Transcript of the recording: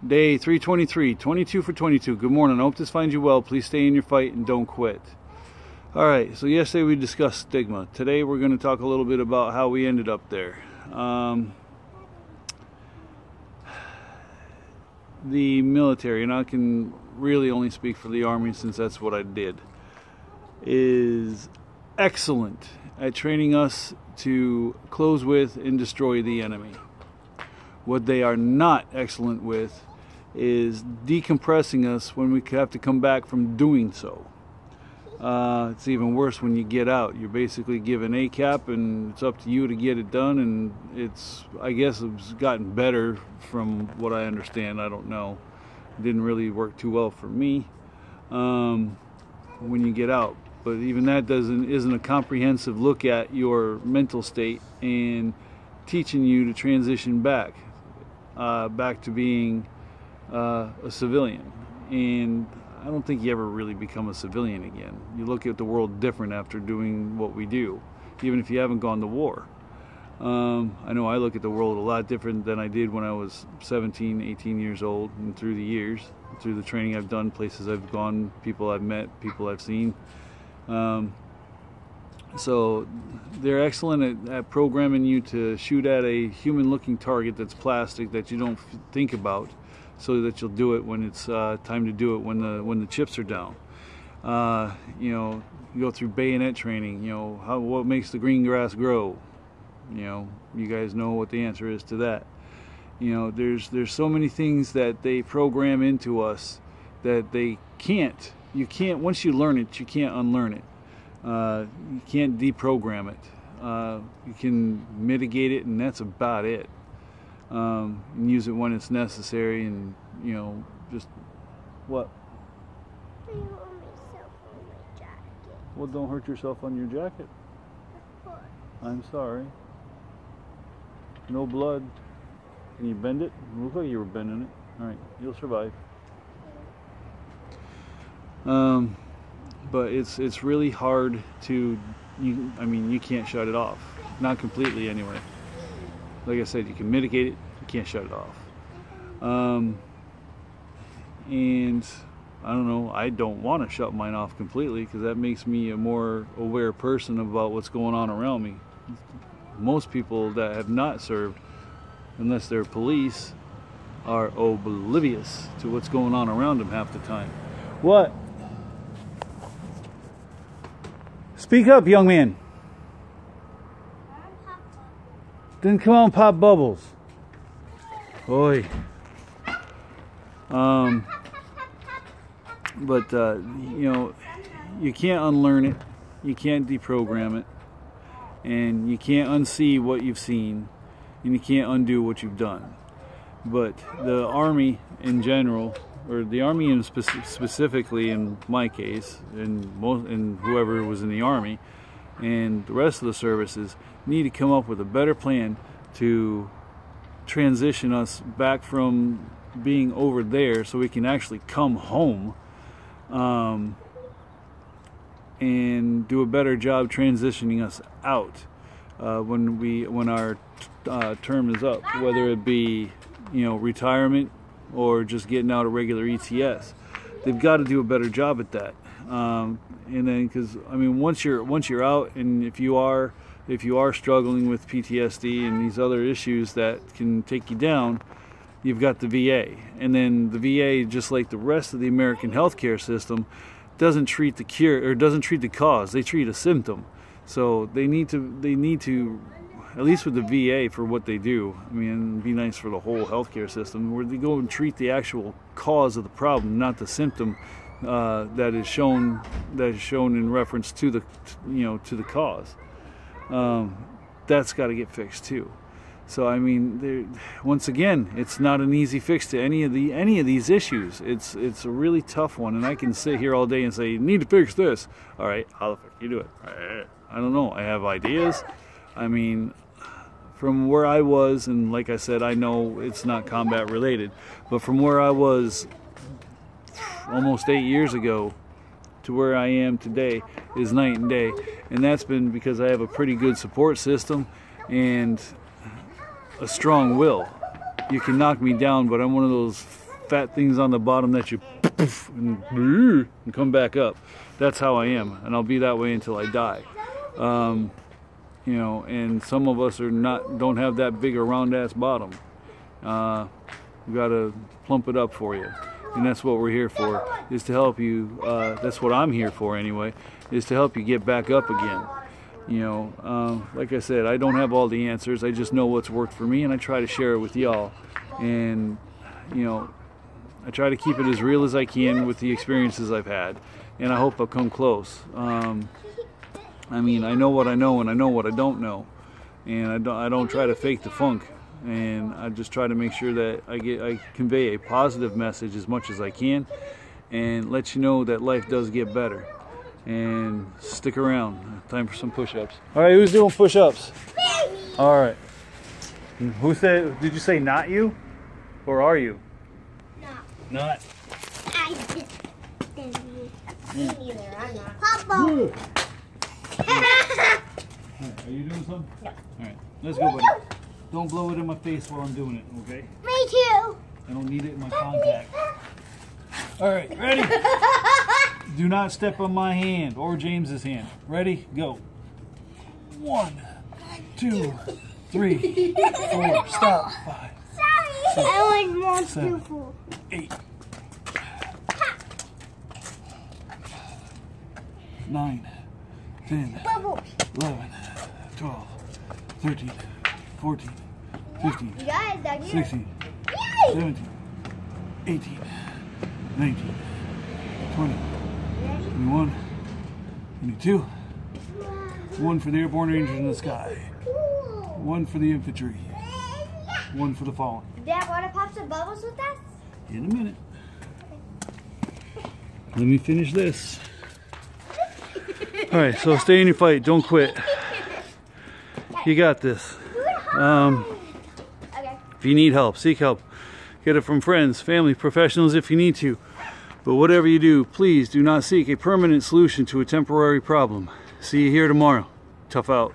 Day 323, 22 for 22. Good morning. I hope this finds you well. Please stay in your fight and don't quit. Alright, so yesterday we discussed stigma. Today we're going to talk a little bit about how we ended up there. The military, and I can really only speak for the Army since that's what I did, is excellent at training us to close with and destroy the enemy. What they are not excellent with is decompressing us when we have to come back from doing so. It's even worse when you get out. You're basically given ACAP and it's up to you to get it done, and I guess it's gotten better from what I understand. I don't know. It didn't really work too well for me when you get out. But even that isn't a comprehensive look at your mental state and teaching you to transition back to being a civilian. And I don't think you ever really become a civilian again. You look at the world different after doing what we do, even if you haven't gone to war. I know I look at the world a lot different than I did when I was 17, 18 years old, and through the years, through the training I've done, places I've gone, people I've met, people I've seen. So they're excellent at programming you to shoot at a human-looking target that's plastic that you don't think about, so that you'll do it when it's time to do it, when the chips are down. You know, you go through bayonet training. You know, what makes the green grass grow? You know, you guys know what the answer is to that. You know, there's so many things that they program into us that you can't once you learn it, you can't unlearn it. You can't deprogram it. You can mitigate it, and that's about it. And use it when it's necessary, and you know, just what? I hurt myself on my jacket. Well, don't hurt yourself on your jacket. Of course. I'm sorry. No blood. Can you bend it? It looked like you were bending it. All right, you'll survive. But it's really hard to. I mean, you can't shut it off. Not completely, anyway. Like I said, you can mitigate it, you can't shut it off. And I don't know, I don't want to shut mine off completely, because that makes me a more aware person about what's going on around me. Most people that have not served, unless they're police, are oblivious to what's going on around them half the time. What? Speak up, young man. Then come on, pop bubbles. Oi. But you know, you can't unlearn it, you can't deprogram it, and you can't unsee what you've seen, and you can't undo what you've done. But the Army in general, or the Army in specifically in my case, and whoever was in the Army, and the rest of the services, need to come up with a better plan to transition us back from being over there, so we can actually come home, and do a better job transitioning us out when our term is up, whether it be, you know, retirement or just getting out of regular ETS. They've got to do a better job at that. And then, because I mean, once you're out, and if you are struggling with PTSD and these other issues that can take you down, you've got the VA. And then the VA, just like the rest of the American healthcare system, doesn't treat the cure, or doesn't treat the cause. They treat a symptom. So they need to, at least with the VA, for what they do. I mean, it'd be nice for the whole healthcare system, where they go and treat the actual cause of the problem, not the symptom that is shown in reference to the, you know, to the cause. That's got to get fixed too. So I mean, once again, it's not an easy fix to any of these issues. It's a really tough one, and I can sit here all day and say, you need to fix this. All right, how the fuck you do it? I don't know. I have ideas. I mean, from where I was, and like I said, I know it's not combat related, but from where I was almost 8 years ago to where I am today is night and day. And that's been because I have a pretty good support system and a strong will. You can knock me down, but I'm one of those fat things on the bottom that you and come back up. That's how I am, and I'll be that way until I die. You know, and some of us don't have that big a round ass bottom. We gotta plump it up for you, and that's what we're here for, is to help you. That's what I'm here for anyway, is to help you get back up again. You know, like I said, I don't have all the answers. I just know what's worked for me, and I try to share it with y'all. And you know, I try to keep it as real as I can with the experiences I've had, and I hope I'll come close. I mean, I know what I know, and I know what I don't know, and I don't try to fake the funk, and I just try to make sure that I convey a positive message as much as I can, and let you know that life does get better. And stick around. Time for some push-ups. All right, who's doing push-ups? All right. Who said? Did you say not you, or are you? Not. I did. Me neither, I'm not. Papa. Right, are you doing something? No. All right, let's go, buddy. Don't blow it in my face while I'm doing it, okay? Me too. I don't need it in my contact. All right, ready? Do not step on my hand or James's hand. Ready? Go. 1, 2, 3, 4. Stop. 5, Sorry. I was more 7, beautiful. 8, 9, 10, Bubbles. 11, 12, 13, 14, 15, You guys, that's you. 16, 17, 18, 19, 20, 21, 22, 1 for the airborne rangers in the sky, 1 for the infantry, 1 for the fallen. Dad, want to pop some bubbles with us? In a minute. Let me finish this. Alright, so stay in your fight. Don't quit. You got this. Okay. If you need help, seek help. Get it from friends, family, professionals if you need to. But whatever you do, please do not seek a permanent solution to a temporary problem. See you here tomorrow. Tough out.